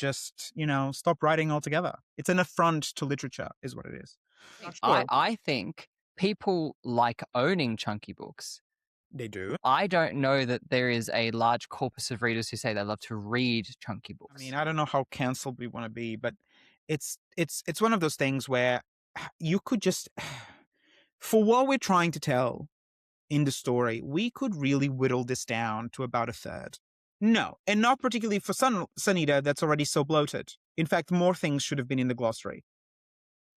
just, stop writing altogether. It's an affront to literature is what it is. I think people like owning chunky books. They do. I don't know that there is a large corpus of readers who say they love to read chunky books. I mean, I don't know how canceled we want to be, but it's one of those things where you could just, for what we're trying to tell in the story, we could really whittle this down to about a third. No, and not particularly for Sunita, that's already so bloated. In fact, more things should have been in the glossary.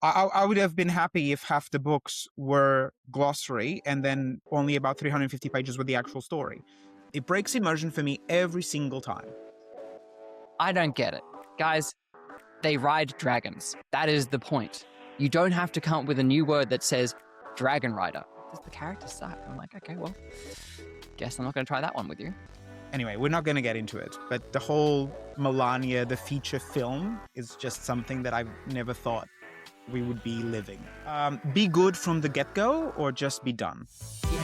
I would have been happy if half the books were glossary and then only about 350 pages were the actual story. It breaks immersion for me every single time. I don't get it. Guys, they ride dragons. That is the point. You don't have to come up with a new word that says dragon rider. Does the character suck? I'm like, okay, well, guess I'm not going to try that one with you. Anyway, we're not going to get into it, but the whole Melania, the feature film, is just something that I've never thought we would be living. Be good from the get-go or just be done. Yeah.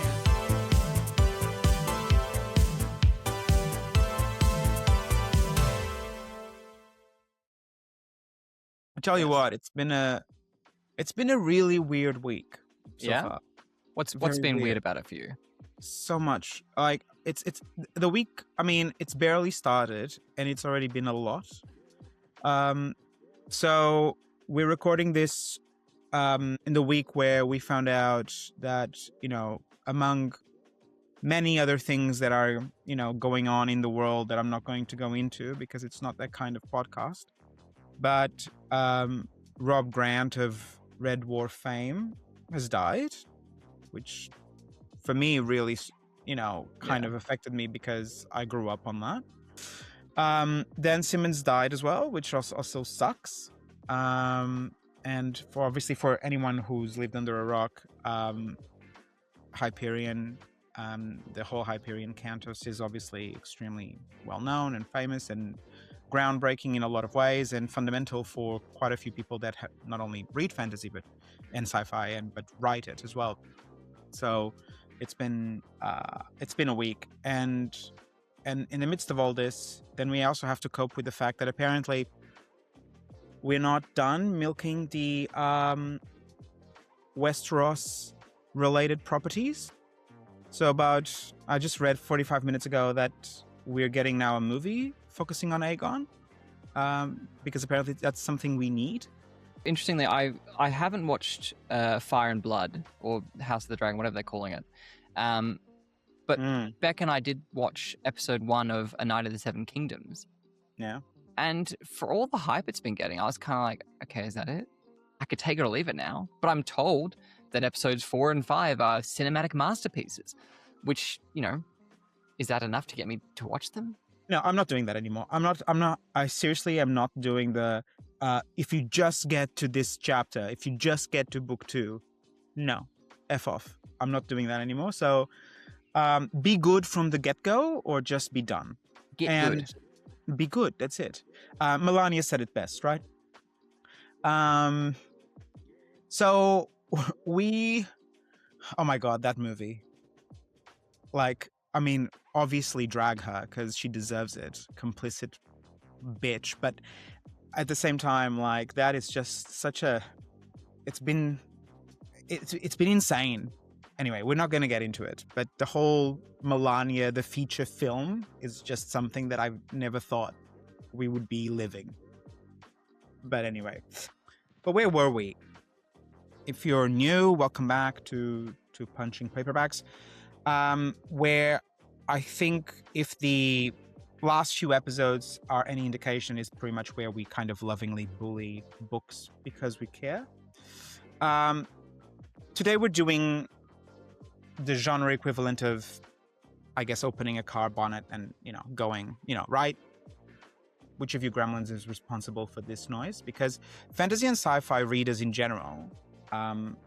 I tell you what, it's been a really weird week so far. What's been weird about it for you? So much. Like it's the week, I mean, it's barely started and it's already been a lot. So we're recording this in the week where we found out that, among many other things that are, going on in the world that I'm not going to go into because it's not that kind of podcast. But Rob Grant of Red Dwarf fame has died, which for me really, kind of affected me because I grew up on that. Dan Simmons died as well, which also sucks. And for anyone who's lived under a rock, Hyperion, the whole Hyperion Cantos is obviously extremely well known and famous and groundbreaking in a lot of ways and fundamental for quite a few people that not only read fantasy and sci-fi but write it as well. So it's been a week, and in the midst of all this, then we also have to cope with the fact that apparently we're not done milking the Westeros related properties. So I just read 45 minutes ago that we're getting now a movie focusing on Aegon, because apparently that's something we need. Interestingly, I haven't watched Fire and Blood or House of the Dragon, whatever they're calling it. But Beck and I did watch episode 1 of A Night of the Seven Kingdoms. Yeah. And for all the hype it's been getting, I was kind of like, okay, is that it? I could take it or leave it now. But I'm told that episodes 4 and 5 are cinematic masterpieces, which, is that enough to get me to watch them? No, I'm not doing that anymore. I seriously am not doing the, if you just get to this chapter, if you just get to book 2, no, F off. I'm not doing that anymore. So be good from the get-go or just be done. Good. Be good, that's it. Melania said it best, right? So oh my God, that movie. Obviously drag her because she deserves it. Complicit bitch. But at the same time, that is just such a... It's been insane. Anyway, we're not going to get into it. But the whole Melania, the feature film, is just something that I've never thought we would be living. But anyway. But where were we? If you're new, welcome back to Punching Paperbacks. Where I think if the last few episodes are any indication, is pretty much where we kind of lovingly bully books because we care. Today we're doing the genre equivalent of, I guess, opening a car bonnet and, going, right? Which of you gremlins is responsible for this noise? Because fantasy and sci-fi readers in general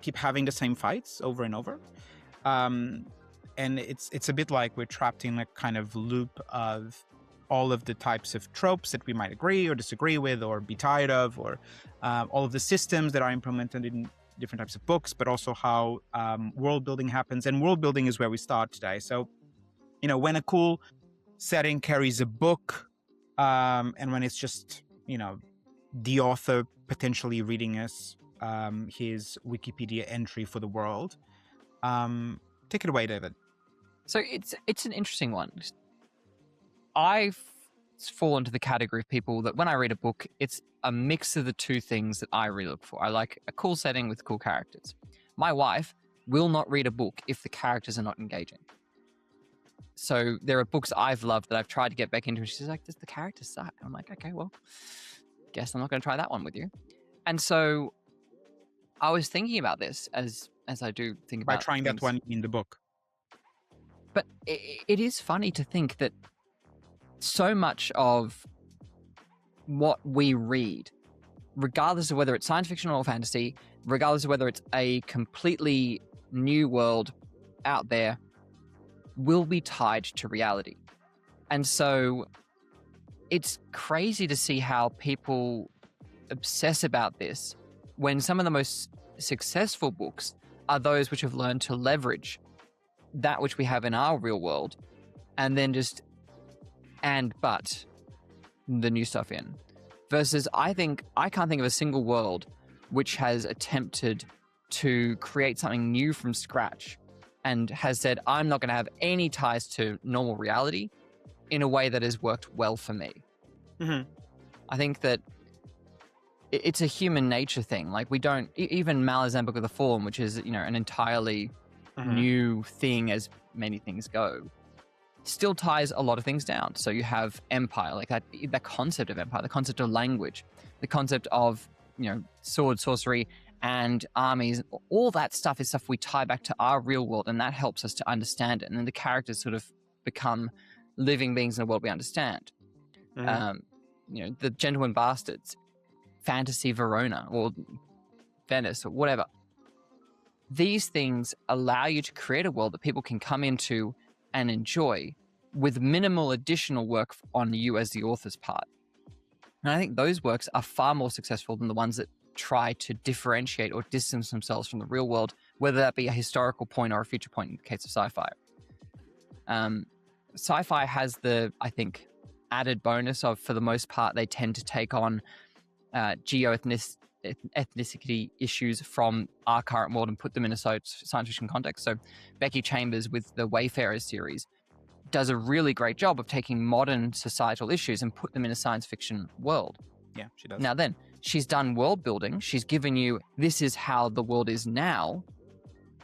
keep having the same fights over and over. And it's a bit like we're trapped in a kind of loop of all of the types of tropes that we might agree or disagree with or be tired of, or all of the systems that are implemented in different types of books, but also how world building happens. And world building is where we start today. So, when a cool setting carries a book, and when it's just the author potentially reading us his Wikipedia entry for the world. Take it away, David. So it's an interesting one. I fall into the category of people that when I read a book, it's a mix of the two things that I really look for. I like a cool setting with cool characters. My wife will not read a book if the characters are not engaging. So there are books I've loved that I've tried to get back into, and she's like, does the character suck? I'm like, okay, well, guess I'm not going to try that one with you. And so I was thinking about this as I do think about by trying things. That one in the book. But it is funny to think that so much of what we read, regardless of whether it's science fiction or fantasy, regardless of whether it's a completely new world out there, will be tied to reality. And so it's crazy to see how people obsess about this when some of the most successful books are those which have learned to leverage that which we have in our real world and then just but the new stuff in. Versus I can't think of a single world which has attempted to create something new from scratch and has said, I'm not going to have any ties to normal reality in a way that has worked well for me. Mm-hmm. I think that it's a human nature thing. Like we don't, even Malazan Book of the Fallen, which is, an entirely new thing as many things go, still ties a lot of things down. So you have empire, like that concept of empire, the concept of language, the concept of, sword, sorcery, and armies. All that stuff is stuff we tie back to our real world, and that helps us to understand it. And then the characters sort of become living beings in a world we understand. The Gentlemen Bastards, Fantasy Verona, or Venice, or whatever. These things allow you to create a world that people can come into and enjoy with minimal additional work on you as the author's part. And I think those works are far more successful than the ones that try to differentiate or distance themselves from the real world, whether that be a historical point or a future point in the case of sci-fi. Sci-fi has the, I think, added bonus of, for the most part, they tend to take on ethnicity issues from our current world and put them in a science fiction context. So Becky Chambers with the Wayfarers series does a really great job of taking modern societal issues and put them in a science fiction world. Yeah, she does. Now then, she's done world building. She's given you, this is how the world is now,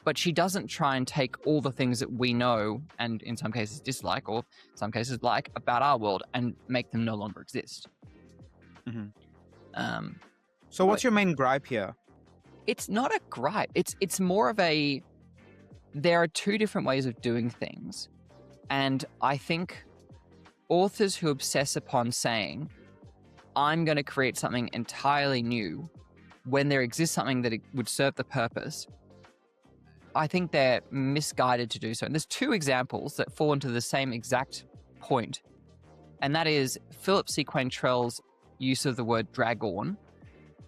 but she doesn't try and take all the things that we know and in some cases dislike, or in some cases like, about our world and make them no longer exist. So what's your main gripe here? It's not a gripe. It's more of there are two different ways of doing things. And I think authors who obsess upon saying, I'm going to create something entirely new when there exists something that it would serve the purpose, I think they're misguided to do so. And there's two examples that fall into the same exact point. And that is Philip C. Quantrell's use of the word dragon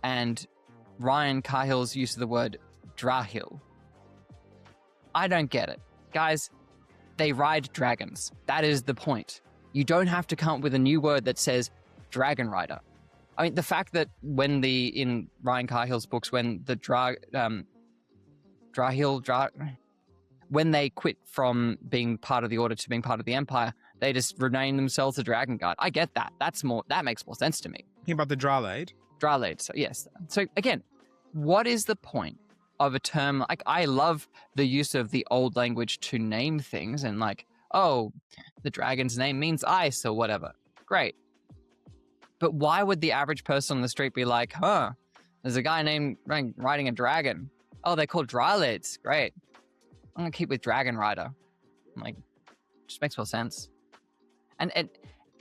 and Ryan Cahill's use of the word drahil. I don't get it. Guys, they ride dragons. That is the point. You don't have to come up with a new word that says dragon rider. I mean, the fact that in Ryan Cahill's books, when the when they quit from being part of the Order to being part of the Empire, they just rename themselves the Dragon Guard. I get that. That makes more sense to me. Thinking about the Dralade. Dralade, so yes. So again, what is the point of a term? Like, I love the use of the old language to name things and like, oh, the dragon's name means ice or whatever. Great. But why would the average person on the street be like, there's a guy named riding a dragon. Oh, they're called Dralades. Great. I'm going to keep with Dragon Rider. I'm like, just makes more sense.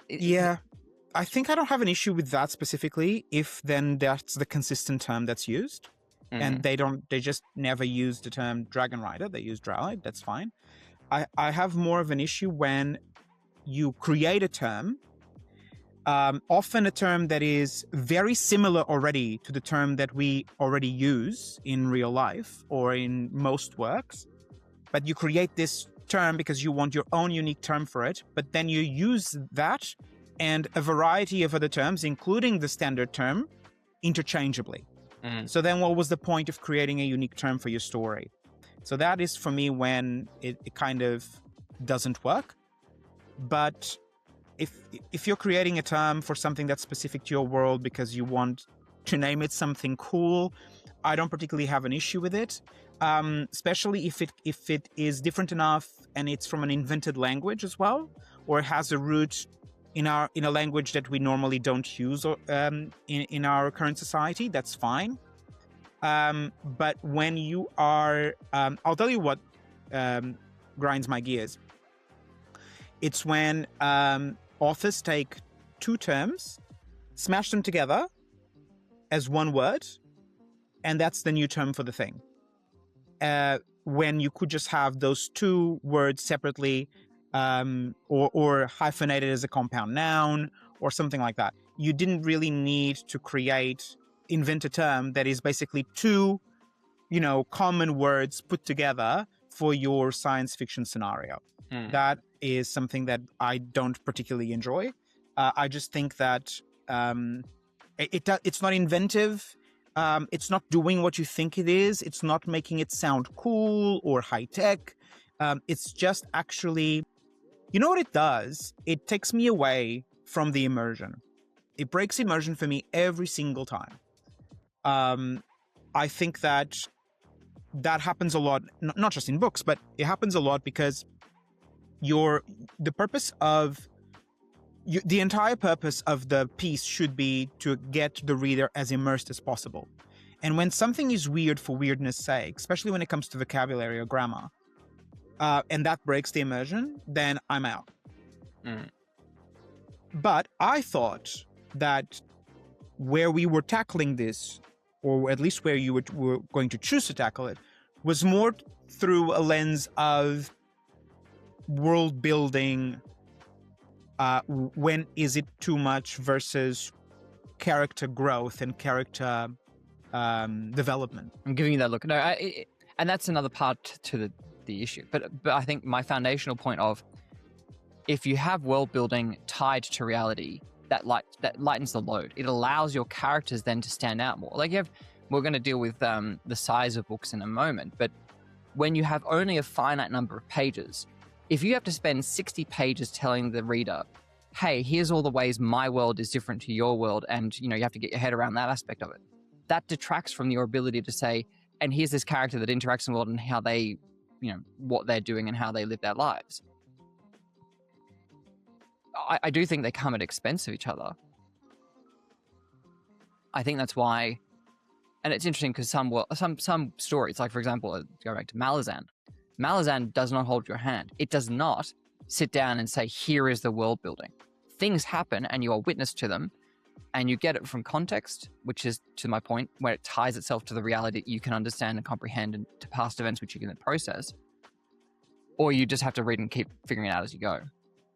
Yeah. I think I don't have an issue with that specifically if then that's the consistent term that's used. And they just never use the term Dragon Rider. They use Dralade. That's fine. I have more of an issue when you create a term, often a term that is very similar already to the term that we already use in real life or in most works, but you create this term because you want your own unique term for it, but then you use that and a variety of other terms, including the standard term, interchangeably. So then what was the point of creating a unique term for your story? So that is, for me, when it kind of doesn't work. But if you're creating a term for something that's specific to your world because you want to name it something cool, I don't particularly have an issue with it, especially if it is different enough and it's from an invented language as well, or has a root in a language that we normally don't use in our current society. That's fine. But when you are, I'll tell you what grinds my gears. It's when authors take two terms, smash them together as one word, and that's the new term for the thing. When you could just have those two words separately, or hyphenated as a compound noun or something like that. You didn't really need to invent a term that is basically two, common words put together for your science fiction scenario. That is something that I don't particularly enjoy. I just think that it's not inventive. It's not doing what you think it is. It's not making it sound cool or high tech. It's just actually, you know what it does? It takes me away from the immersion. It breaks immersion for me every single time. I think that happens a lot, not just in books, but it happens a lot because the entire purpose of the piece should be to get the reader as immersed as possible. And when something is weird for weirdness' sake, especially when it comes to vocabulary or grammar, and that breaks the immersion, then I'm out. But I thought that where we were tackling this, or at least where you were going to choose to tackle it, was more through a lens of world building. When is it too much versus character growth and character development? I'm giving you that look. No, and that's another part to the issue. But I think my foundational point of, if you have world building tied to reality, that lightens the load. It allows your characters then to stand out more. Like we're going to deal with the size of books in a moment, but when you have only a finite number of pages, if you have to spend 60 pages telling the reader, hey, here's all the ways my world is different to your world, and you have to get your head around that aspect of it, that detracts from your ability to say, and here's this character that interacts in the world and how they, what they're doing and how they live their lives. I do think they come at expense of each other. I think that's why, and it's interesting because some stories, like for example, go back to Malazan. Malazan does not hold your hand. It does not sit down and say, here is the world building. Things happen and you are witness to them, and you get it from context, which is, to my point, where it ties itself to the reality that you can understand and comprehend, and to past events which you can then process. Or you just have to read and keep figuring it out as you go.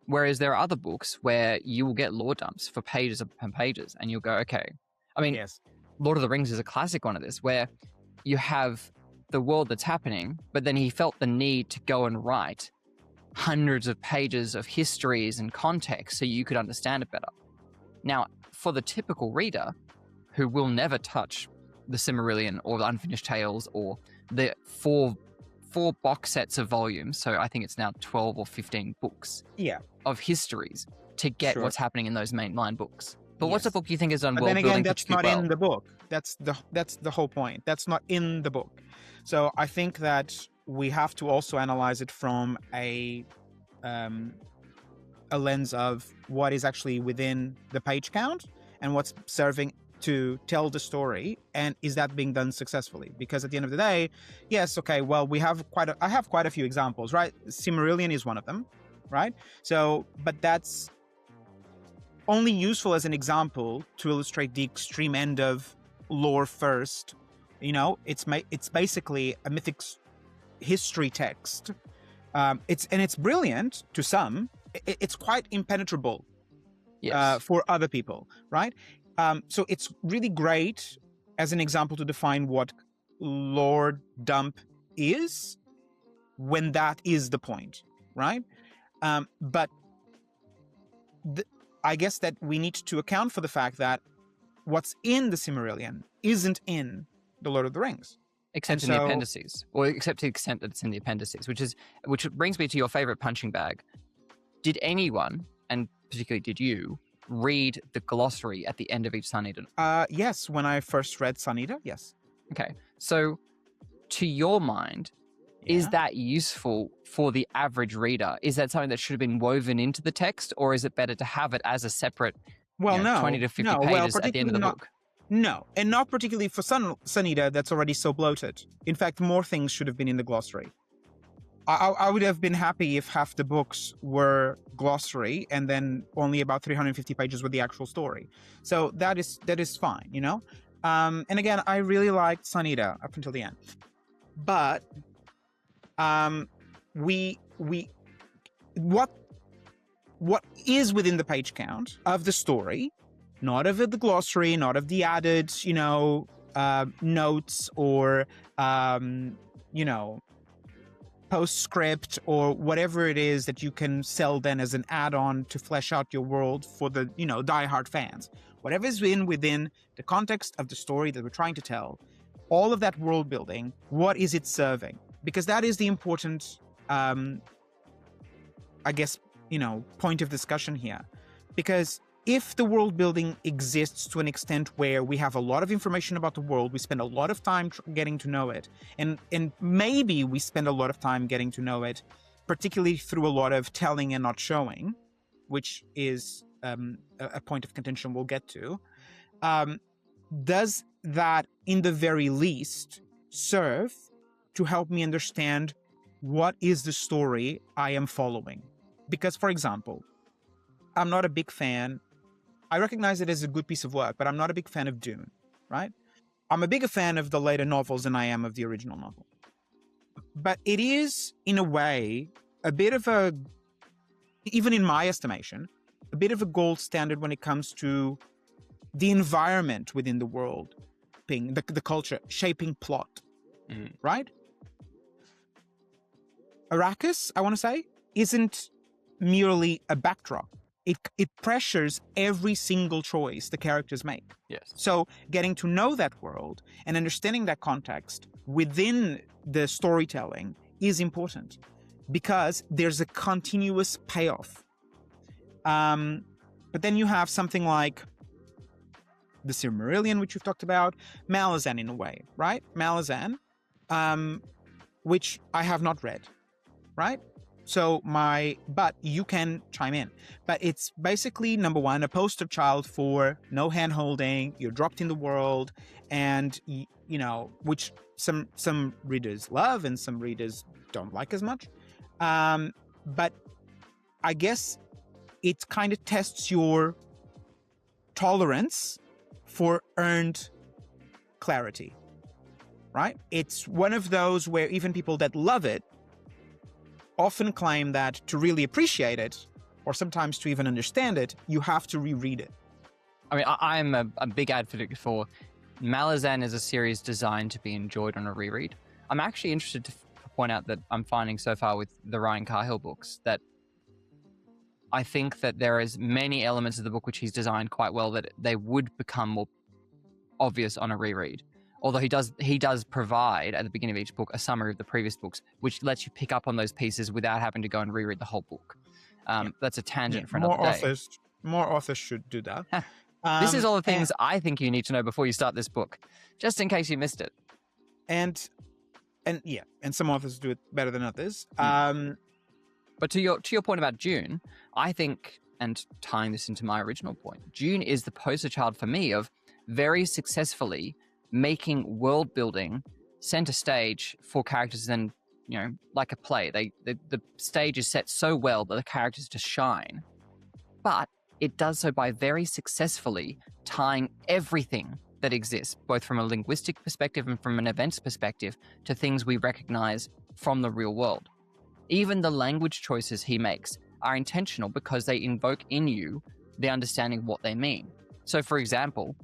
Whereas there are other books where you will get lore dumps for pages upon pages, and you'll go, okay. I mean, yes. Lord of the Rings is a classic one of this, where you have the world that's happening, but then he felt the need to go and write hundreds of pages of histories and context so you could understand it better. Now, for the typical reader who will never touch the Silmarillion or the Unfinished Tales or the four box sets of volumes, so I think it's now 12 or 15 books of histories to get what's happening in those mainline books. But what's a book you think is on world building? Then again, that's not in the book. That's the whole point. That's not in the book. So I think that we have to also analyze it from a lens of what is actually within the page count and what's serving to tell the story, and is that being done successfully? Because at the end of the day, yes, okay, well, I have quite a few examples, right? Silmarillion is one of them, right? So, but that's only useful as an example to illustrate the extreme end of lore first. It's basically a mythic history text. It's brilliant to some. It's quite impenetrable for other people, right? So it's really great as an example to define what lore dump is, when that is the point, right? But I guess that we need to account for the fact that what's in the Silmarillion isn't in the Lord of the Rings. Except in the appendices, or except to the extent that it's in the appendices, which brings me to your favorite punching bag. Did anyone, and particularly did you, read the glossary at the end of each Sun Eater? Yes, when I first read Sun Eater, yes. Okay, so to your mind, is that useful for the average reader? Is that something that should have been woven into the text, or is it better to have it as a separate 20 to 50 pages at the end of the book? No, and not particularly for Sun Eater that's already so bloated. In fact, more things should have been in the glossary. I would have been happy if half the books were glossary and then only about 350 pages with the actual story. So that is fine, you know? And again, I really liked Sun Eater up until the end. But what is within the page count of the story, not of the glossary, not of the added, notes or, postscript or whatever it is that you can sell then as an add-on to flesh out your world for the, diehard fans. Whatever is within the context of the story that we're trying to tell, all of that world building, what is it serving? Because that is the important, point of discussion here. Because if the world building exists to an extent where we have a lot of information about the world, we spend a lot of time getting to know it, and maybe we spend a lot of time getting to know it, particularly through a lot of telling and not showing, which is a point of contention we'll get to, does that, in the very least, serve to help me understand what is the story I am following? Because, for example, I'm not a big fan. I recognize it as a good piece of work, but I'm not a big fan of Dune, right? I'm a bigger fan of the later novels than I am of the original novel. But it is, in a way, a bit of a, even in my estimation, a bit of a gold standard when it comes to the environment within the world, the culture, shaping plot, right? Arrakis, I want to say, isn't merely a backdrop. It pressures every single choice the characters make. Yes. So getting to know that world and understanding that context within the storytelling is important because there's a continuous payoff. But then you have something like the Silmarillion, which we've talked about, Malazan in a way, right? Malazan, which I have not read, right? But you can chime in. But it's basically, number one, a poster child for no hand-holding, you're dropped in the world, and, which some readers love and some readers don't like as much. But I guess it kind of tests your tolerance for earned clarity, right? It's one of those where even people that love it often claim that to really appreciate it, or sometimes to even understand it, you have to reread it. I mean, I'm a big advocate for Malazan is a series designed to be enjoyed on a reread. I'm actually interested to point out that I'm finding so far with the Ryan Cahill books that I think that there is many elements of the book which he's designed quite well that they would become more obvious on a reread. Although he does provide at the beginning of each book a summary of the previous books, which lets you pick up on those pieces without having to go and reread the whole book. That's a tangent for another day. More authors should do that. This is all the things I think you need to know before you start this book, just in case you missed it. And some authors do it better than others. But to your point about Dune, I think, and tying this into my original point, Dune is the poster child for me of very successfully making world building center stage for characters, and like a play, the stage is set so well that the characters just shine, but it does so by very successfully tying everything that exists, both from a linguistic perspective and from an events perspective, to things we recognize from the real world. Even the language choices he makes are intentional because they invoke in you the understanding of what they mean. So, for example,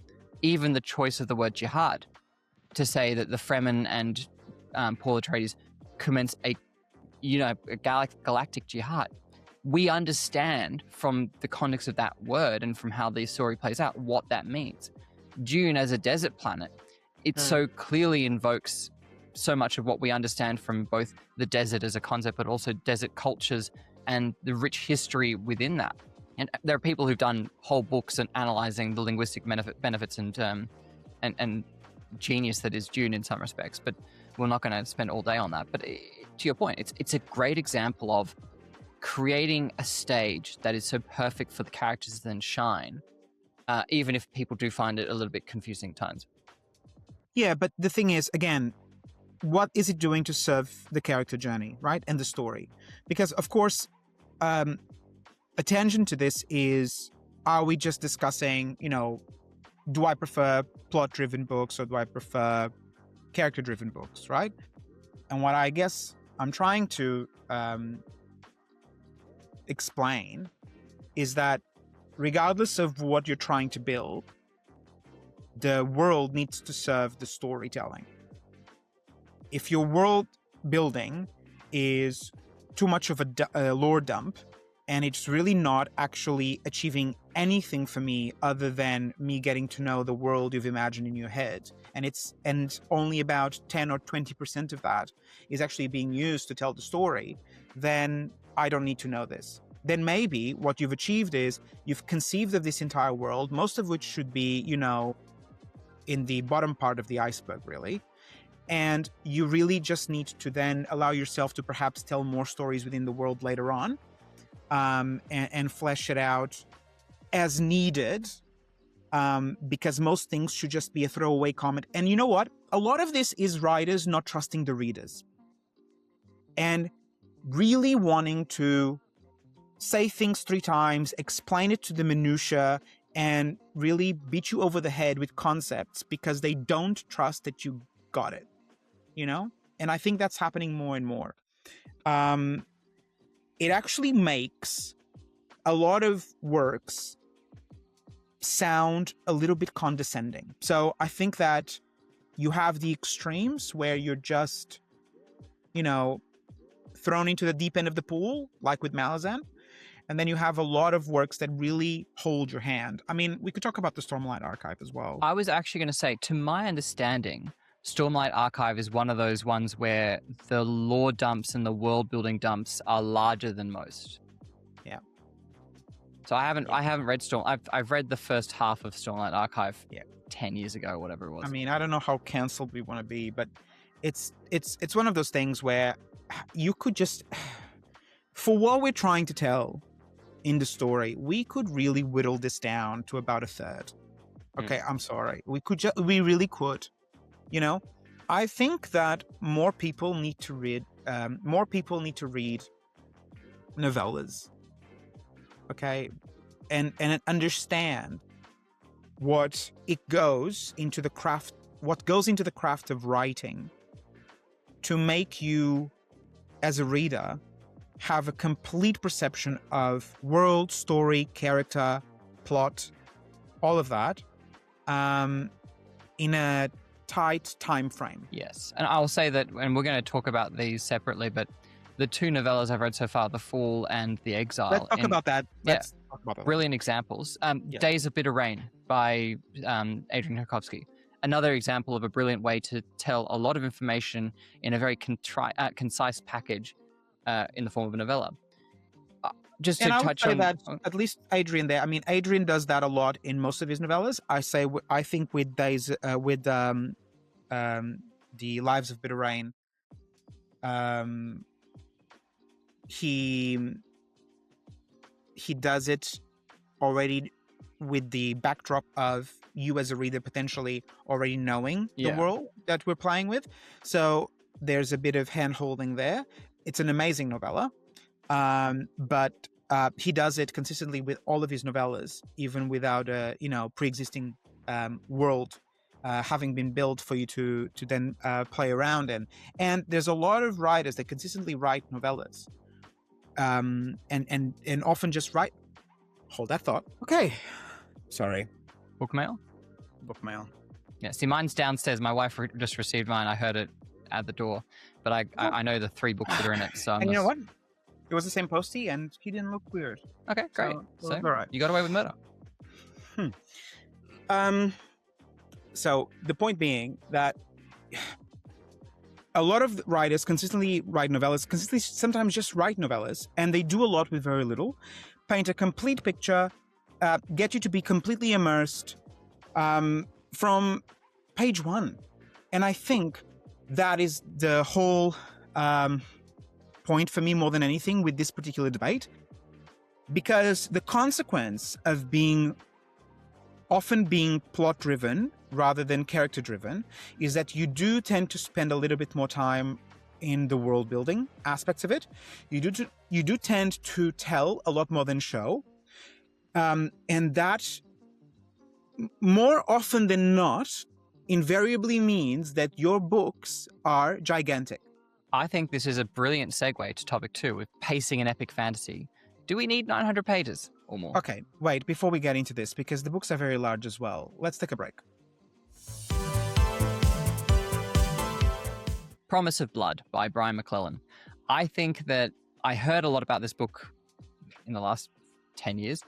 even the choice of the word jihad to say that the Fremen and Paul Atreides commence a galactic jihad. we understand from the context of that word and from how the story plays out what that means. Dune as a desert planet, it so clearly invokes so much of what we understand from both the desert as a concept, but also desert cultures and the rich history within that. And there are people who've done whole books and analyzing the linguistic benefits and genius that is Dune in some respects, but we're not going to spend all day on that. But to your point, it's a great example of creating a stage that is so perfect for the characters to then shine, even if people do find it a little bit confusing at times. Yeah, but the thing is, again, what is it doing to serve the character journey, right? And the story? Because, of course, a tangent to this is, are we just discussing, do I prefer plot-driven books or do I prefer character-driven books, right? And what I guess I'm trying to explain is that regardless of what you're trying to build, the world needs to serve the storytelling. If your world building is too much of a lore dump and it's really not actually achieving anything for me other than me getting to know the world you've imagined in your head, and only about 10 or 20% of that is actually being used to tell the story, then I don't need to know this. Then maybe what you've achieved is you've conceived of this entire world, most of which should be, in the bottom part of the iceberg, really. And you really just need to then allow yourself to perhaps tell more stories within the world later on, and flesh it out as needed, because most things should just be a throwaway comment. And you know what? A lot of this is writers not trusting the readers and really wanting to say things 3 times, explain it to the minutia, and really beat you over the head with concepts because they don't trust that you got it, And I think that's happening more and more. It actually makes a lot of works sound a little bit condescending. So I think that you have the extremes where you're just, thrown into the deep end of the pool, like with Malazan. And then you have a lot of works that really hold your hand. I mean, we could talk about the Stormlight Archive as well. I was actually going to say, to my understanding, Stormlight Archive is one of those ones where the lore dumps and the world building dumps are larger than most. Yeah. So I haven't read I've read the first half of Stormlight Archive 10 years ago, whatever it was. I mean, I don't know how cancelled we want to be, but it's one of those things where you could just, for what we're trying to tell in the story, we could really whittle this down to about 1/3. Okay, I'm sorry. We really could. I think that more people need to read novellas. Okay, and understand what goes into the craft of writing to make you, as a reader, have a complete perception of world, story, character, plot, all of that, in a tight time frame. Yes, and I'll say that, and we're going to talk about these separately, but the 2 novellas I've read so far, The Fool and The Exile. Let's talk about that. Let's talk about that. Brilliant examples. Days of Bitter Rain by Adrian Tarkovsky. Another example of a brilliant way to tell a lot of information in a very concise package in the form of a novella. Just to touch on that, at least Adrian there. I mean, Adrian does that a lot in most of his novellas. I think with the Lives of Bitter Rain, he does it already with the backdrop of you as a reader potentially already knowing the world that we're playing with. So there's a bit of hand-holding there. It's an amazing novella. But he does it consistently with all of his novellas, even without a pre-existing world having been built for you to then play around in. And there's a lot of writers that consistently write novellas, and often just write. Hold that thought. Okay, sorry. Book mail. Yeah. See, mine's downstairs. My wife just received mine. I heard it at the door, but I know the 3 books that are in it. So and you know what? It was the same postie, and he didn't look weird. Okay, great. So So all right. you got away with murder. So the point being that a lot of writers consistently write novellas, consistently sometimes just write novellas, and they do a lot with very little, paint a complete picture, get you to be completely immersed from page one. And I think that is the whole point for me more than anything with this particular debate, because the consequence of often being plot-driven rather than character-driven is that you do tend to spend a little bit more time in the world-building aspects of it. You do tend to tell a lot more than show, and that more often than not invariably means that your books are gigantic. I think this is a brilliant segue to topic 2 with pacing in epic fantasy. Do we need 900 pages or more? Okay, wait, before we get into this, because the books are very large as well, let's take a break. Promise of Blood by Brian McClellan. I think that I heard a lot about this book in the last 10 years.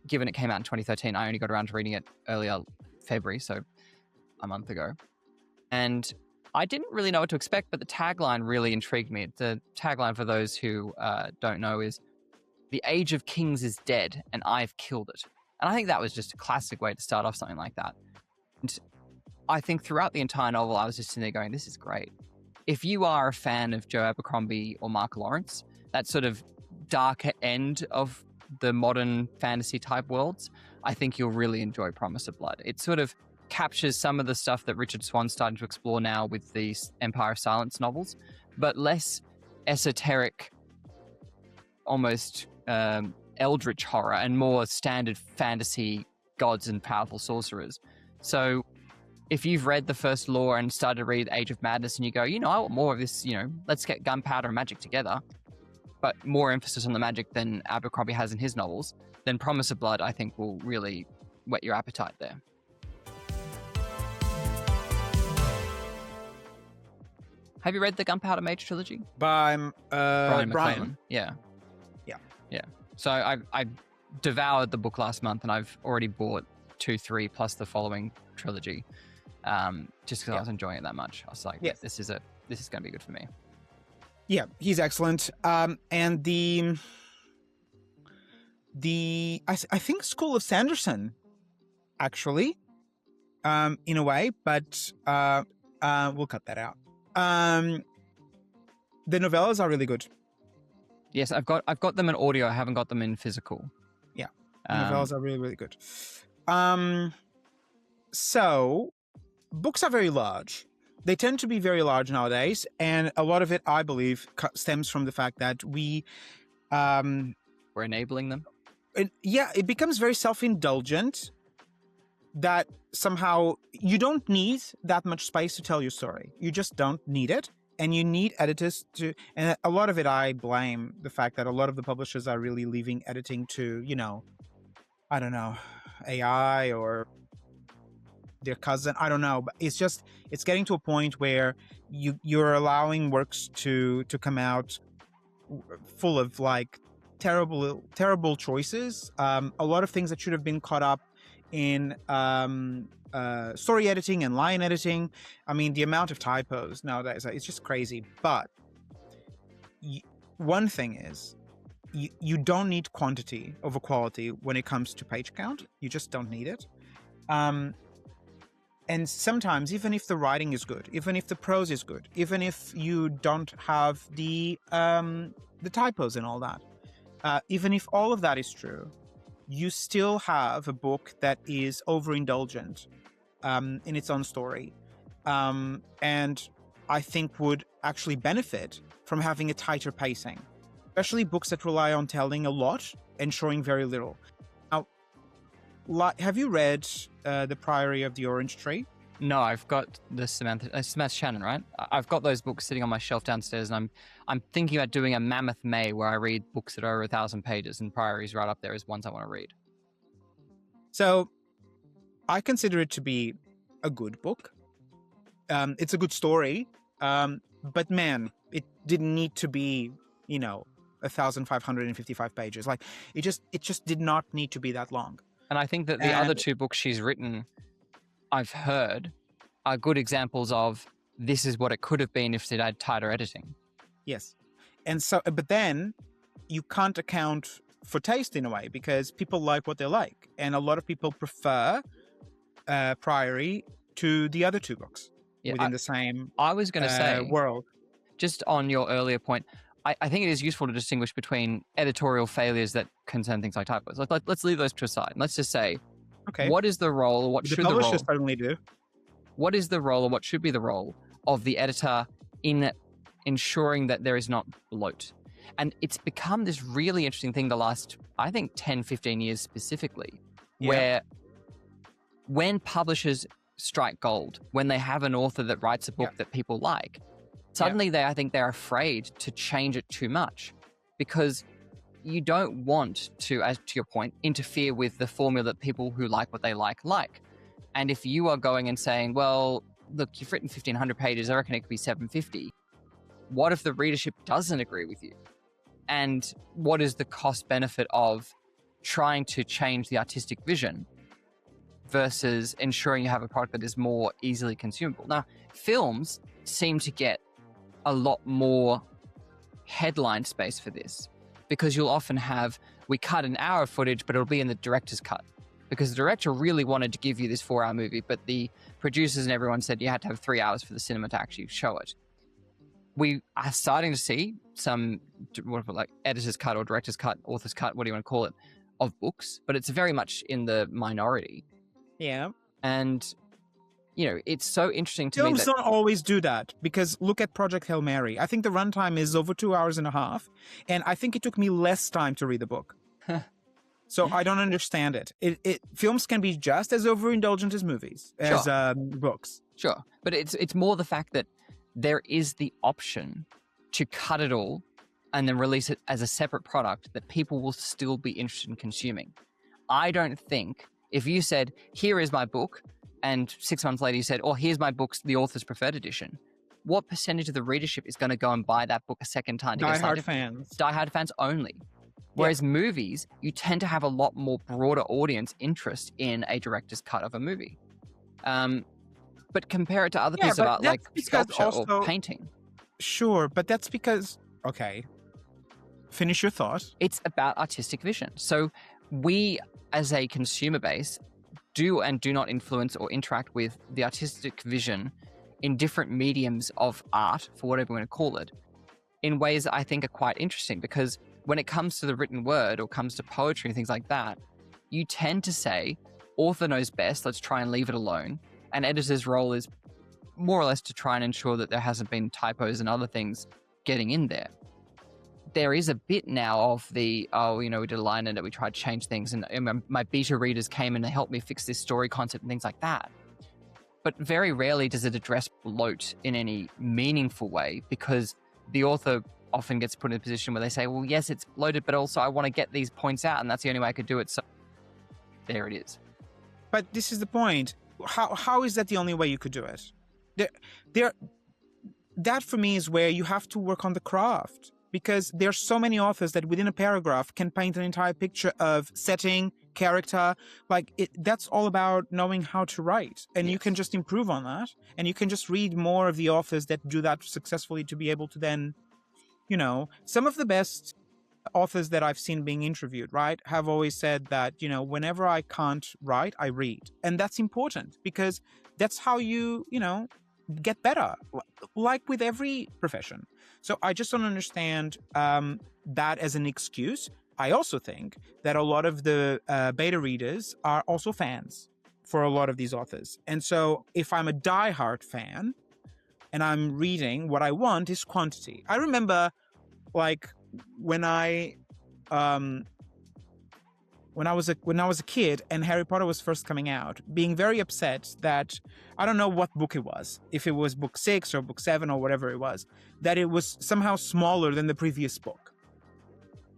Given it came out in 2013, I only got around to reading it earlier February, so a month ago. And I didn't really know what to expect, but the tagline really intrigued me. The tagline, for those who don't know, is "The Age of Kings is dead, and I've killed it." And I think that was just a classic way to start off something like that. And I think throughout the entire novel, I was just sitting there going, this is great. If you are a fan of Joe Abercrombie or Mark Lawrence, that sort of darker end of the modern fantasy type worlds, I think you'll really enjoy Promise of Blood. It sort of captures some of the stuff that Richard Swan's starting to explore now with these Empire of Silence novels, but less esoteric, almost eldritch horror, and more standard fantasy gods and powerful sorcerers. So if you've read the first lore and started to read Age of Madness and you go, I want more of this, let's get gunpowder and magic together, but more emphasis on the magic than Abercrombie has in his novels, then Promise of Blood, I think, will really whet your appetite there. Have you read the Gunpowder Mage trilogy? By Brian Brian. McClellan. Yeah. Yeah. So I devoured the book last month, and I've already bought 2, 3 plus the following trilogy, just because I was enjoying it that much. I was like, Yes. this is going to be good for me. Yeah, he's excellent. And I think School of Sanderson, actually, in a way, but we'll cut that out. The novellas are really good. Yes, I've got them in audio. I haven't got them in physical. Yeah, novellas are really, really good. So books are very large. They tend to be very large nowadays, and a lot of it, I believe, stems from the fact that we're enabling them. It becomes very self-indulgent. That somehow you don't need that much space to tell your story. You just don't need it. And you need editors to, and a lot of it, I blame the fact that a lot of the publishers are really leaving editing to, I don't know, AI or their cousin. I don't know, but it's getting to a point where you're allowing works to come out full of like terrible choices. A lot of things that should have been caught up in story editing and line editing. I mean, the amount of typos nowadays, it's just crazy. But one thing is, you don't need quantity over quality when it comes to page count. You just don't need it. And sometimes, even if the writing is good, even if the prose is good, even if you don't have the typos and all that, even if all of that is true, you still have a book that is overindulgent in its own story, and I think would actually benefit from having a tighter pacing, especially books that rely on telling a lot and showing very little. Now, have you read The Priory of the Orange Tree? No, I've got the Samantha Shannon, right? I've got those books sitting on my shelf downstairs, and I'm thinking about doing a mammoth May where I read books that are over 1,000 pages, and Priory's right up there as ones I want to read. So, I consider it to be a good book. It's a good story, but man, it didn't need to be, 1,555 pages. Like it just did not need to be that long. And I think that the other two books she's written, I've heard, are good examples of this is what it could have been if she'd had tighter editing. Yes. And so, but then you can't account for taste in a way, because people like what they like. And a lot of people prefer Priory to the other two books within the same I was going to say, world. Just on your earlier point, I think it is useful to distinguish between editorial failures that concern things like typos. Let's leave those to aside. Let's just say, okay, what is the role, or what should the role? Publishers certainly do. What is the role, or what should be the role of the editor in ensuring that there is not bloat? And it's become this really interesting thing the last, I think, 10, 15 years specifically, where when publishers strike gold, when they have an author that writes a book that people like, suddenly I think they're afraid to change it too much, because you don't want to, as to your point, interfere with the formula that people who like what they like. And if you are going and saying, well, look, you've written 1,500 pages, I reckon it could be 750. What if the readership doesn't agree with you? And what is the cost benefit of trying to change the artistic vision versus ensuring you have a product that is more easily consumable? Now, films seem to get a lot more headline space for this, because you'll often have, we cut an hour of footage, but it'll be in the director's cut, because the director really wanted to give you this 4-hour movie, but the producers and everyone said you had to have 3 hours for the cinema to actually show it. We are starting to see some, like editor's cut or director's cut, author's cut, what do you want to call it, of books, but it's very much in the minority. Yeah. And, you know, it's so interesting to me Films that don't always do that, because look at Project Hail Mary. I think the runtime is over 2 hours and a half, and I think it took me less time to read the book. So I don't understand it. Films can be just as overindulgent as movies, as books. Sure, but it's more the fact that there is the option to cut it all and then release it as a separate product that people will still be interested in consuming. I don't think if you said, here is my book, and 6 months later you said, oh, here's my book's the author's preferred edition, what percentage of the readership is going to go and buy that book a second time? Die-hard fans. Die-hard fans only. Whereas movies, you tend to have a lot more broader audience interest in a director's cut of a movie. But compare it to other pieces of art like sculpture or painting. Sure, but that's because, okay, finish your thought. It's about artistic vision. So we, as a consumer base, do and do not influence or interact with the artistic vision in different mediums of art, for whatever we want to call it, in ways that I think are quite interesting, because when it comes to the written word or comes to poetry and things like that, you tend to say, author knows best, let's try and leave it alone. And editor's role is more or less to try and ensure that there hasn't been typos and other things getting in there. There is a bit now of the, we did a line in it, we tried to change things, and my beta readers came and they helped me fix this story concept and things like that. But very rarely does it address bloat in any meaningful way, because the author often gets put in a position where they say, well, yes, it's bloated, but also I want to get these points out, and that's the only way I could do it. So there it is. But this is the point. How is that the only way you could do it? That for me is where you have to work on the craft, because there's so many authors that within a paragraph can paint an entire picture of setting, character. That's all about knowing how to write, and you can just improve on that, and you can just read more of the authors that do that successfully to be able to then, some of the best authors that I've seen being interviewed, right, have always said that, whenever I can't write, I read. And that's important, because that's how you, get better, like with every profession. So I just don't understand that as an excuse. I also think that a lot of the beta readers are also fans for a lot of these authors. And so if I'm a diehard fan and I'm reading, what I want is quantity. I remember, when I was a kid and Harry Potter was first coming out, being very upset that, I don't know what book it was, if it was book 6 or book 7 or whatever it was, that it was somehow smaller than the previous book.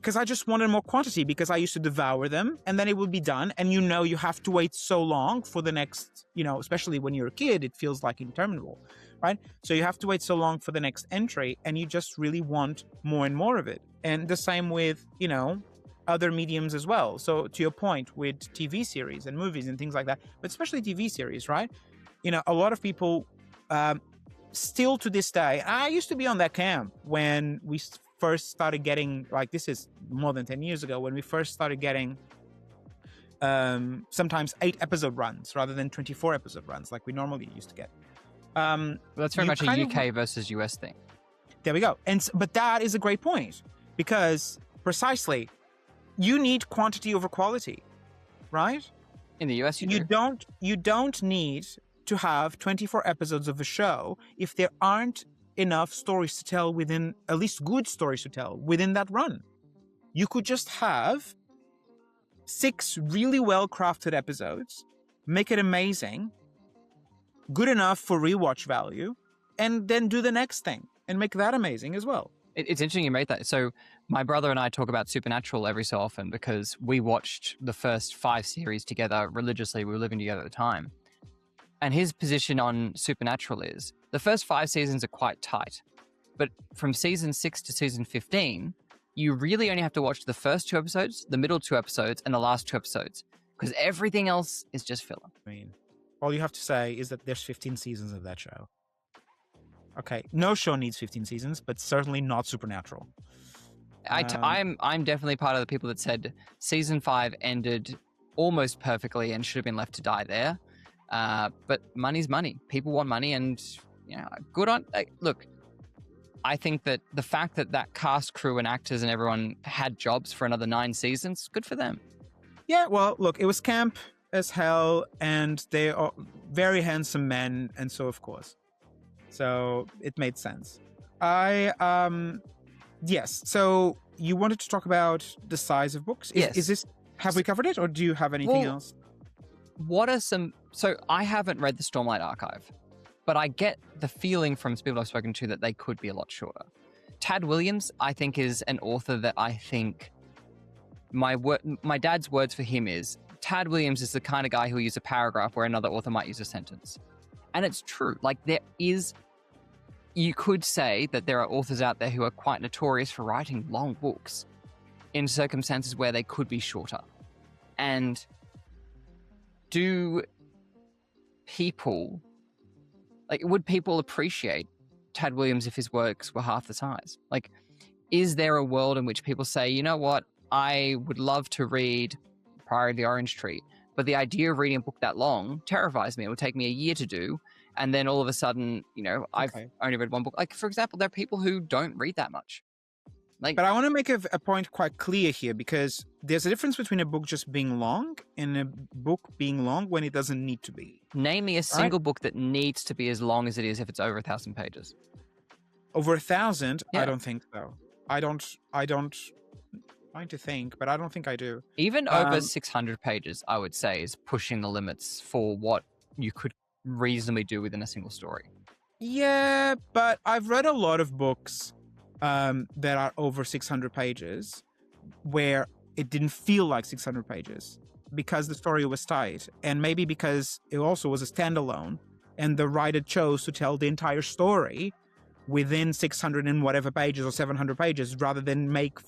because I just wanted more quantity, because I used to devour them and then it would be done. And you have to wait so long for the next, especially when you're a kid, it feels like interminable, right? So you have to wait so long for the next entry and you just really want more and more of it. And the same with, other mediums as well. So to your point with TV series and movies and things like that, but especially TV series, right? A lot of people still to this day, I used to be on that camp when we first started getting, like, this is more than 10 years ago, when we first started getting sometimes 8 episode runs rather than 24 episode runs like we normally used to get. That's very much a UK versus US thing. There we go. But that is a great point, because precisely, you need quantity over quality, right? In the US, you don't need to have 24 episodes of a show if there aren't enough stories to tell within, at least good stories to tell within that run. You could just have 6 really well-crafted episodes, make it amazing, good enough for rewatch value, and then do the next thing and make that amazing as well. It's interesting you made that. So my brother and I talk about Supernatural every so often because we watched the first 5 series together religiously. We were living together at the time. And his position on Supernatural is the first 5 seasons are quite tight. But from season 6 to season 15, you really only have to watch the first 2 episodes, the middle 2 episodes, and the last 2 episodes. Because everything else is just filler. I mean, all you have to say is that there's 15 seasons of that show. Okay, no show needs 15 seasons, but certainly not Supernatural. I'm definitely part of the people that said season 5 ended almost perfectly and should have been left to die there. But money's money. People want money, and good on. Look, I think that the fact that cast, crew, and actors and everyone had jobs for another 9 seasons, good for them. Yeah, well, look, it was camp as hell, and they are very handsome men, and so of course. So it made sense. Yes. So you wanted to talk about the size of books? Yes. Is this, have we covered it, or do you have anything else? What are so I haven't read the Stormlight Archive, but I get the feeling from people I've spoken to that they could be a lot shorter. Tad Williams, I think, is an author that I think my dad's words for him is Tad Williams is the kind of guy who will use a paragraph where another author might use a sentence. And it's true. Like, you could say that there are authors out there who are quite notorious for writing long books in circumstances where they could be shorter. And would people appreciate Tad Williams if his works were half the size? Like, is there a world in which people say, you know what, I would love to read Priory of the Orange Tree, but the idea of reading a book that long terrifies me. It would take me a year to do. And then all of a sudden, I've only read one book. Like, for example, there are people who don't read that much. But I want to make a point quite clear here, because there's a difference between a book just being long and a book being long when it doesn't need to be. Name me a single book that needs to be as long as it is if it's over 1,000 pages. Over 1,000? Yeah. I don't think so. I don't. Trying to think, but I don't think I do. Even over 600 pages, I would say, is pushing the limits for what you could reasonably do within a single story. Yeah, but I've read a lot of books that are over 600 pages where it didn't feel like 600 pages because the story was tight, and maybe because it also was a standalone and the writer chose to tell the entire story within 600 and whatever pages or 700 pages rather than make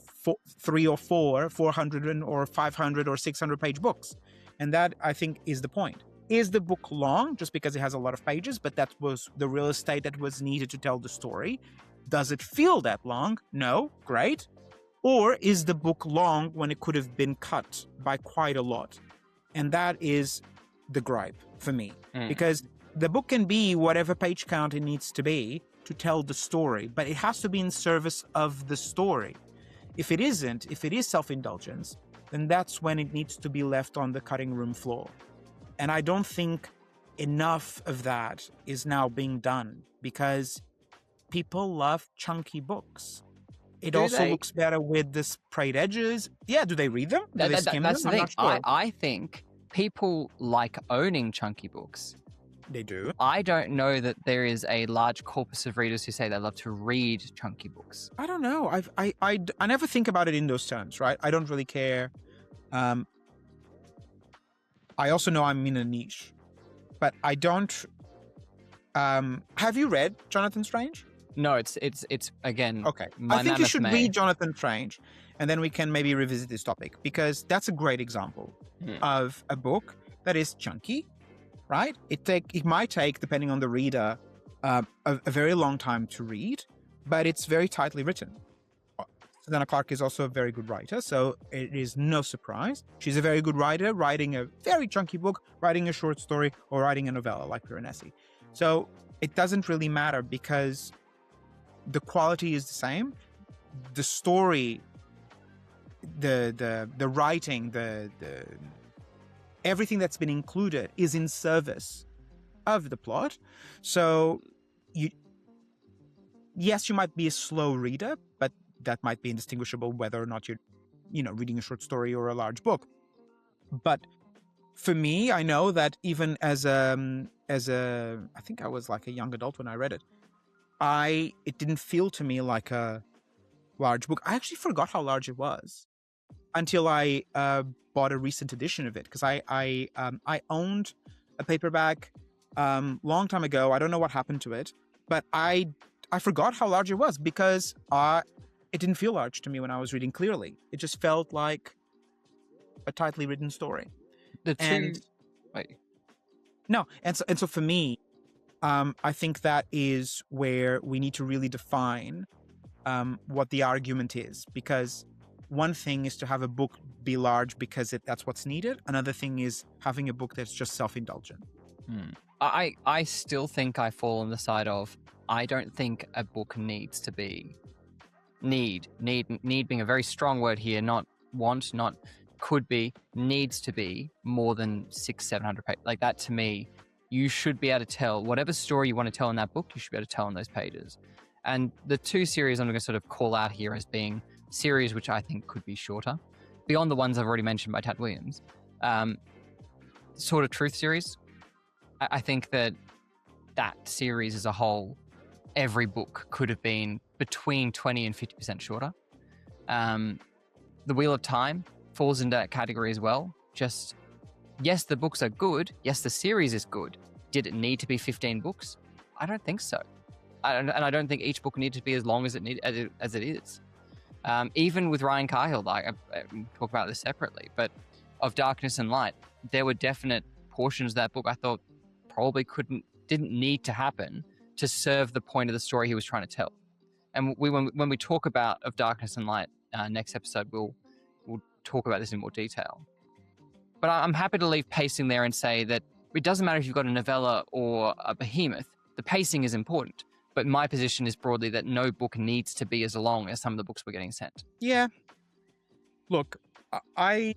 3 or 4 400 or 500 or 600 page books. And that, I think, is the point. Is the book long just because it has a lot of pages, but that was the real estate that was needed to tell the story? Does it feel that long? No. Great. Or is the book long when it could have been cut by quite a lot? And that is the gripe for me. Because the book can be whatever page count it needs to be to tell the story, but it has to be in service of the story. If it isn't, if it is self-indulgence, then that's when it needs to be left on the cutting room floor. And I don't think enough of that is now being done, because people love chunky books. It also looks better with the sprayed edges. Yeah, do they read them? Do they skim them? That's the thing. I think people like owning chunky books They do. I don't know that there is a large corpus of readers who say they love to read chunky books. I don't know. I never think about it in those terms, right? I don't really care. I also know I'm in a niche, but I don't. Have you read Jonathan Strange? No, it's again. Okay, my I think you mammoth should may. read Jonathan Strange, and then we can maybe revisit this topic, because that's a great example of a book that is chunky, right? It might take, depending on the reader, a very long time to read, but it's very tightly written. Susanna Clarke is also a very good writer, so it is no surprise. She's a very good writer, writing a very chunky book, writing a short story, or writing a novella like Piranesi. So it doesn't really matter, because the quality is the same. The story, the writing, the everything that's been included is in service of the plot. So yes, you might be a slow reader, but that might be indistinguishable whether or not you're, reading a short story or a large book. But for me, I know that even as a, I think I was like a young adult when I read it, it didn't feel to me like a large book. I actually forgot how large it was until I bought a recent edition of it, because I owned a paperback long time ago. I don't know what happened to it, but I forgot how large it was, because it didn't feel large to me when I was reading clearly. It just felt like a tightly written story. And so for me, I think that is where we need to really define what the argument is, because one thing is to have a book be large because that's what's needed. Another thing is having a book that's just self-indulgent. I still think I fall on the side of, I don't think a book needs to be need being a very strong word here, not want, not could be, needs to be more than 600-700 pages. Like that, to me, you should be able to tell whatever story you want to tell in that book, you should be able to tell in those pages. And the two series I'm going to sort of call out here as being series which I think could be shorter, beyond the ones I've already mentioned by Tad Williams. Sort of Truth series. I think that series as a whole, every book could have been between 20 and 50% shorter. The Wheel of Time falls into that category as well. Just, yes, the books are good. Yes, the series is good. Did it need to be 15 books? I don't think so. And I don't think each book needed to be as long as it is. Even with Ryan Cahill, like I talk about this separately, but of Darkness and Light, there were definite portions of that book I thought probably didn't need to happen to serve the point of the story he was trying to tell. And when we talk about Of Darkness and Light next episode, we'll talk about this in more detail. But I'm happy to leave pacing there and say that it doesn't matter if you've got a novella or a behemoth, the pacing is important. But my position is broadly that no book needs to be as long as some of the books we're getting sent. Yeah. Look, I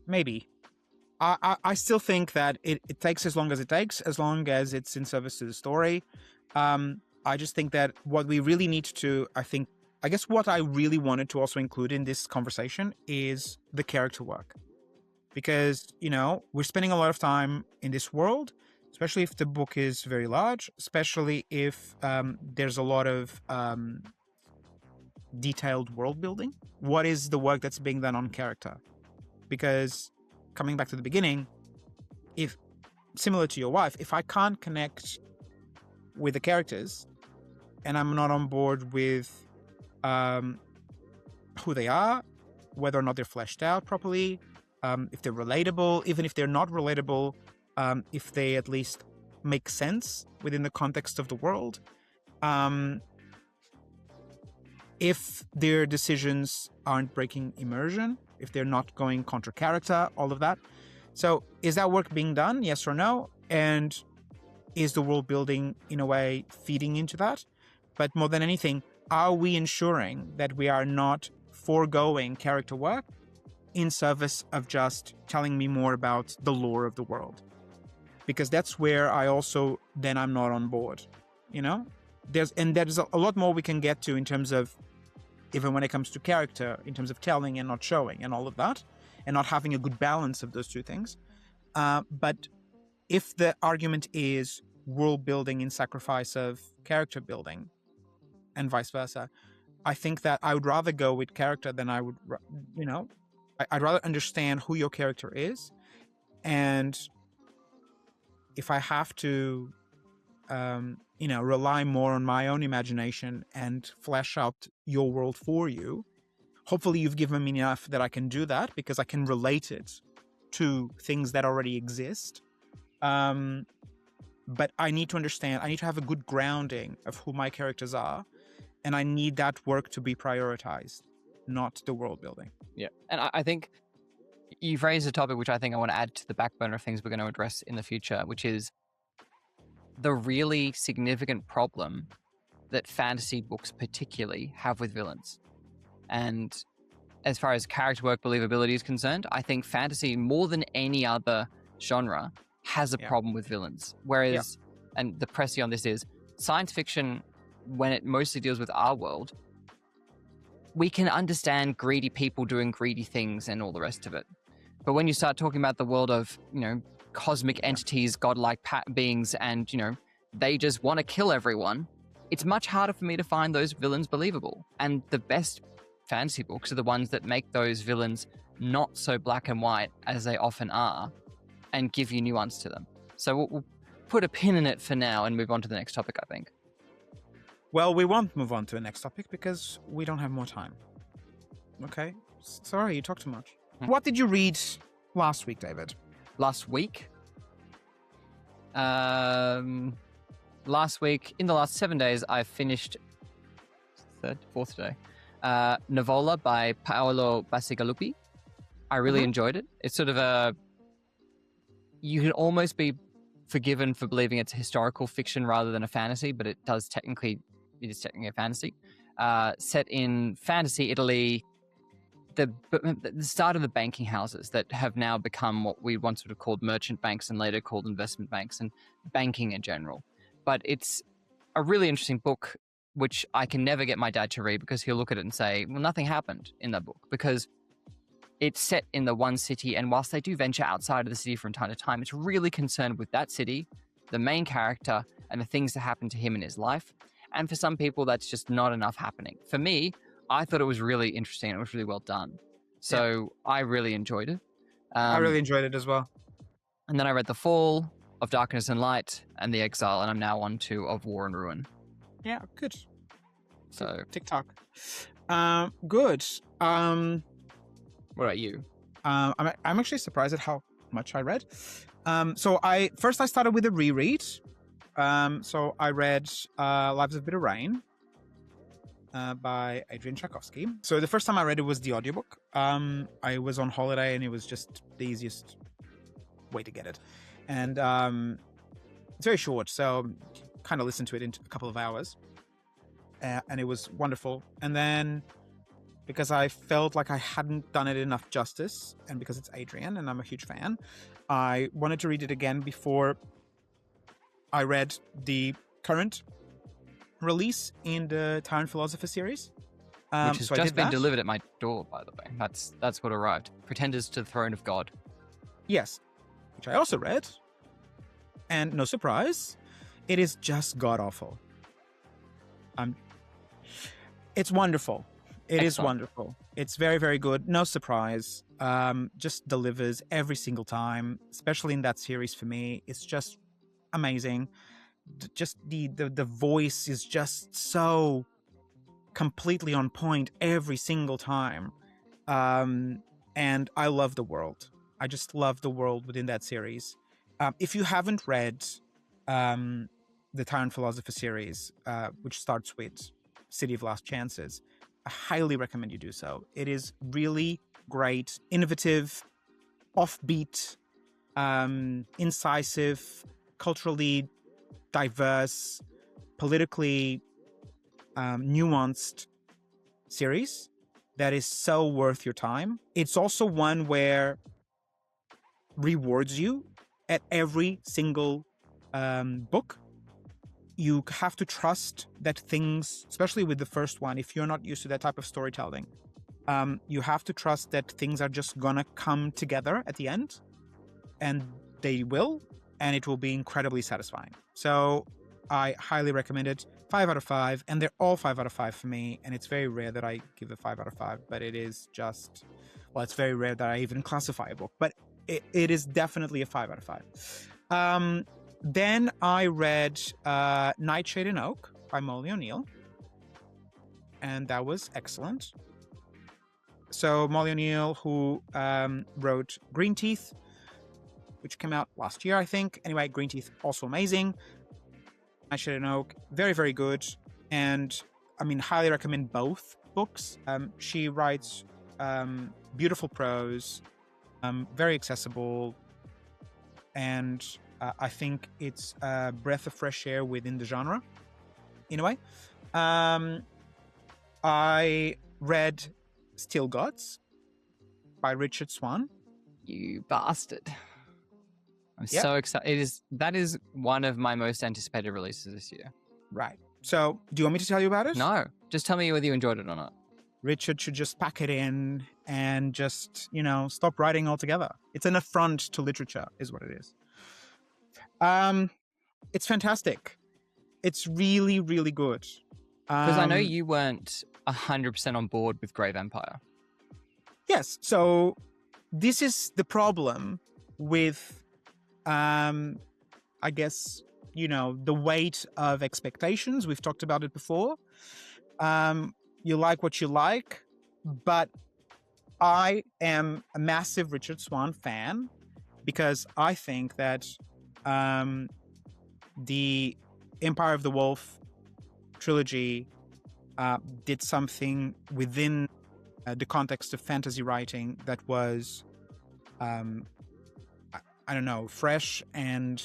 still think that it takes as long as it takes, as long as it's in service to the story. I just think that what we really need to, I guess what I really wanted to also include in this conversation is the character work. Because, we're spending a lot of time in this world, especially if the book is very large, especially if there's a lot of detailed world building. What is the work that's being done on character? Because coming back to the beginning, if similar to your wife, if I can't connect with the characters and I'm not on board with who they are, whether or not they're fleshed out properly, if they're relatable, even if they're not relatable, if they at least make sense within the context of the world, if their decisions aren't breaking immersion, if they're not going contra character, all of that. So is that work being done? Yes or no? And is the world building in a way feeding into that? But more than anything, are we ensuring that we are not foregoing character work in service of just telling me more about the lore of the world? Because that's where I also, then I'm not on board, There's a lot more we can get to in terms of, even when it comes to character, in terms of telling and not showing and all of that, and not having a good balance of those two things. But if the argument is world building in sacrifice of character building, and vice versa. I think that I would rather go with character than I would, I'd rather understand who your character is. And if I have to, rely more on my own imagination and flesh out your world for you, hopefully you've given me enough that I can do that because I can relate it to things that already exist. But I need to understand, I need to have a good grounding of who my characters are. And I need that work to be prioritized, not the world building. Yeah. And I think you've raised a topic which I think I want to add to the backbone of things we're going to address in the future, which is the really significant problem that fantasy books particularly have with villains. And as far as character work believability is concerned, I think fantasy, more than any other genre, has a problem with villains. Whereas, and the pressy on this is, science fiction, when it mostly deals with our world, we can understand greedy people doing greedy things and all the rest of it. But when you start talking about the world of, cosmic entities, godlike beings, and, they just want to kill everyone, it's much harder for me to find those villains believable. And the best fantasy books are the ones that make those villains not so black and white as they often are and give you nuance to them. So we'll put a pin in it for now and move on to the next topic, I think. Well, we won't move on to the next topic because we don't have more time. Okay? Sorry, you talk too much. What did you read last week, David? Last week? Last week, in the last 7 days, I finished fourth day. Nivola by Paolo Bacigalupi. I really enjoyed it. It's sort of you can almost be forgiven for believing it's historical fiction rather than a fantasy, but it is technically a fantasy. Set in fantasy Italy, the start of the banking houses that have now become what we once would have called merchant banks and later called investment banks and banking in general. But it's a really interesting book, which I can never get my dad to read because he'll look at it and say, well, nothing happened in that book because it's set in the one city. And whilst they do venture outside of the city from time to time, it's really concerned with that city, the main character, and the things that happen to him in his life. And for some people, that's just not enough happening. For me, I thought it was really interesting. It was really well done. So I really enjoyed it. I really enjoyed it as well. And then I read The Fall, Of Darkness and Light, and The Exile, and I'm now on to Of War and Ruin. Yeah, good. So TikTok. Good. What about you? I'm actually surprised at how much I read. So I started with a reread. So I read Lives of Bitter Rain by Adrian Tchaikovsky. So the first time I read it was the audiobook. I was on holiday and it was just the easiest way to get it. And it's very short, so kind of listened to it in a couple of hours. And it was wonderful. And then because I felt like I hadn't done it enough justice, and because it's Adrian and I'm a huge fan, I wanted to read it again before I read the current release in the Tyrant Philosopher series. Which has just been delivered at my door, by the way. That's what arrived. Pretenders to the Throne of God. Yes, which I also read. And no surprise, it is just god-awful. It's wonderful. It is wonderful. It's very, very good. No surprise. Just delivers every single time, especially in that series for me. It's just amazing. Just the voice is just so completely on point every single time. And I love the world. I just love the world within that series. If you haven't read the Tyrant Philosopher series, which starts with City of Last Chances, I highly recommend you do so. It is really great, innovative, offbeat, incisive, culturally diverse, politically nuanced series that is so worth your time. It's also one where rewards you at every single book. You have to trust that things, especially with the first one, if you're not used to that type of storytelling, you have to trust that things are just gonna come together at the end, and they will. and it will be incredibly satisfying. So I highly recommend it. 5 out of 5, and they're all 5 out of 5 for me. And it's very rare that I give a 5 out of 5, but it is just, well, it's very rare that I even classify a book, but it is definitely a 5 out of 5. Then I read Nightshade and Oak by Molly O'Neill, and that was excellent. So Molly O'Neill, who wrote Green Teeth, which came out last year, I think. Anyway, Green Teeth, also amazing. Nightshade and Oak, very, very good. And I mean, highly recommend both books. She writes beautiful prose, very accessible, and I think it's a breath of fresh air within the genre, in a way. I read Still Gods by Richard Swan. You bastard. I'm so excited. That is one of my most anticipated releases this year. Right. So, do you want me to tell you about it? No. Just tell me whether you enjoyed it or not. Richard should just pack it in and just, stop writing altogether. It's an affront to literature, is what it is. It's fantastic. It's really, really good. Because I know you weren't 100% on board with Grave Empire. Yes. So, this is the problem with I guess, the weight of expectations. We've talked about it before. You like what you like, but I am a massive Richard Swan fan because I think that the Empire of the Wolf trilogy did something within the context of fantasy writing that was I don't know, fresh and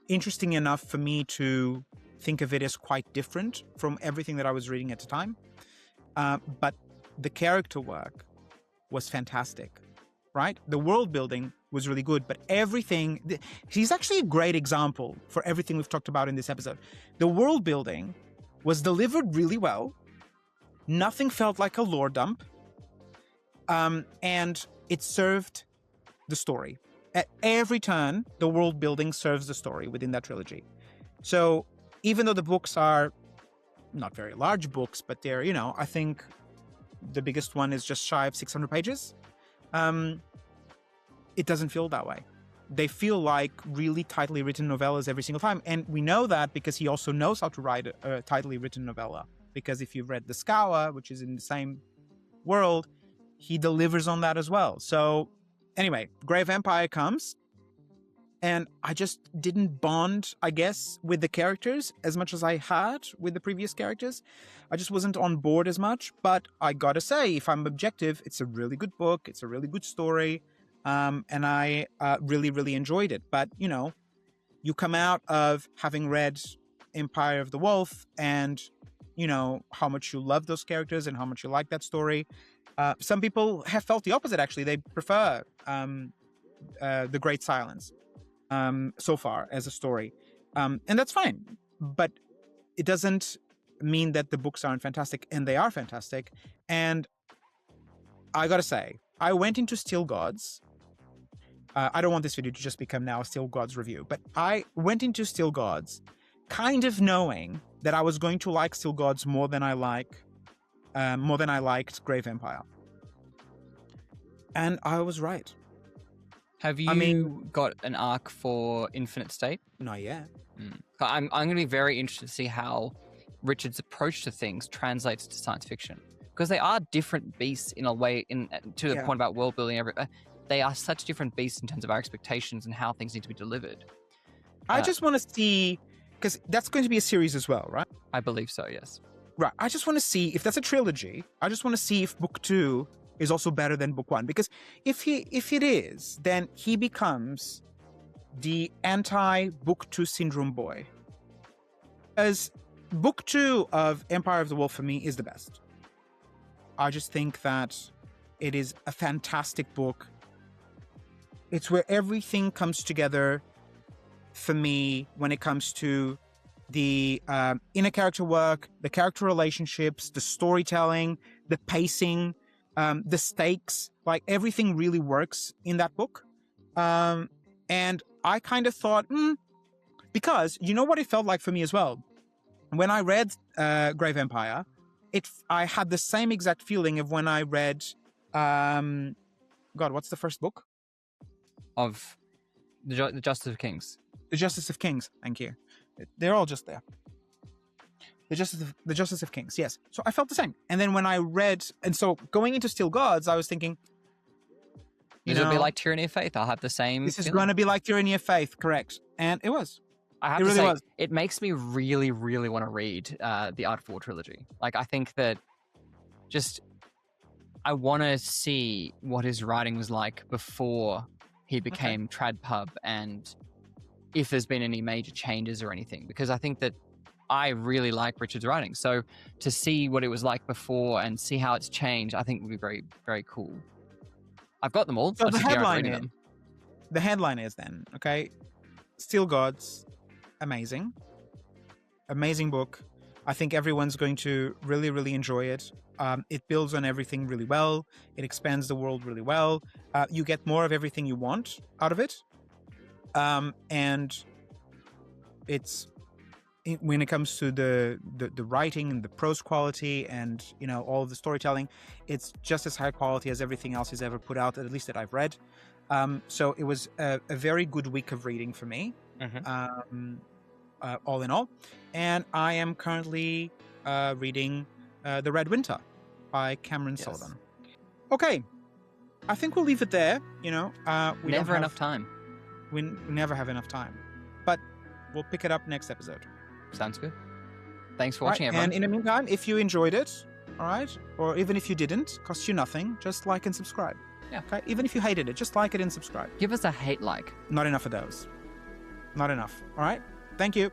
interesting enough for me to think of it as quite different from everything that I was reading at the time. But the character work was fantastic, right? The world building was really good, but everything... He's actually a great example for everything we've talked about in this episode. The world building was delivered really well. Nothing felt like a lore dump. And it served the story. At every turn, the world building serves the story within that trilogy. So even though the books are not very large books, but they're, I think the biggest one is just shy of 600 pages. It doesn't feel that way. They feel like really tightly written novellas every single time. And we know that because he also knows how to write a tightly written novella. Because if you've read The Scour, which is in the same world, he delivers on that as well. So anyway, Grave Empire comes, and I just didn't bond, I guess, with the characters as much as I had with the previous characters. I just wasn't on board as much, but I gotta say, if I'm objective, it's a really good book, it's a really good story, and I really, really enjoyed it. But, you come out of having read Empire of the Wolf and, how much you love those characters and how much you like that story. Some people have felt the opposite, actually. They prefer The Great Silence so far as a story. And that's fine. But it doesn't mean that the books aren't fantastic, and they are fantastic. And I gotta say, I went into Still Gods. I don't want this video to just become now a Still Gods review, but I went into Still Gods kind of knowing that I was going to like Still Gods more than I liked Grave Empire. And I was right. Have you got an arc for Infinite State? Not yet. I'm going to be very interested to see how Richard's approach to things translates to science fiction. Because they are different beasts in a way, to the point about world building. They are such different beasts in terms of our expectations and how things need to be delivered. I just want to see, because that's going to be a series as well, right? I believe so, yes. Right. I just want to see if that's a trilogy. I just want to see if book 2 is also better than book 1. Because if it is, then he becomes the anti-book 2 syndrome boy. Because book 2 of Empire of the Wolf for me is the best. I just think that it is a fantastic book. It's where everything comes together for me when it comes to the inner character work, the character relationships, the storytelling, the pacing, the stakes. Like, everything really works in that book. And I kind of thought, because you know what it felt like for me as well? When I read Grave Empire, I had the same exact feeling of when I read, God, what's the first book? Of the Justice of Kings. The Justice of Kings, thank you. They're all just there. The Justice of Kings, yes. So I felt the same. And then when I read, and so going into Steel Gods, I was thinking, This will be like Tyranny of Faith. I'll have the same. This is going to be like Tyranny of Faith, correct? And it was. I have to say, it makes me really, really want to read the Art of War trilogy. Like, I think that I want to see what his writing was like before he became Tradpub, and if there's been any major changes or anything, because I think that I really like Richard's writing. So to see what it was like before and see how it's changed, I think would be very, very cool. I've got them all. So the headline is then, okay, Steel Gods, amazing book. I think everyone's going to really, really enjoy it. It builds on everything really well. It expands the world really well. You get more of everything you want out of it. And it's, when it comes to the writing and the prose quality and, you know, all of the storytelling, it's just as high quality as everything else he's ever put out, at least that I've read. So it was a very good week of reading for me, all in all. And I am currently reading The Red Winter by Cameron Sullivan. Okay, I think we'll leave it there. You know, we never enough time. We never have enough time, but we'll pick it up next episode. Sounds good. Thanks for watching, everyone. And in the meantime, if you enjoyed it, all right, or even if you didn't, costs you nothing, just like and subscribe. Yeah. Okay. Even if you hated it, just like it and subscribe. Give us a hate like. Not enough of those. Not enough. All right. Thank you.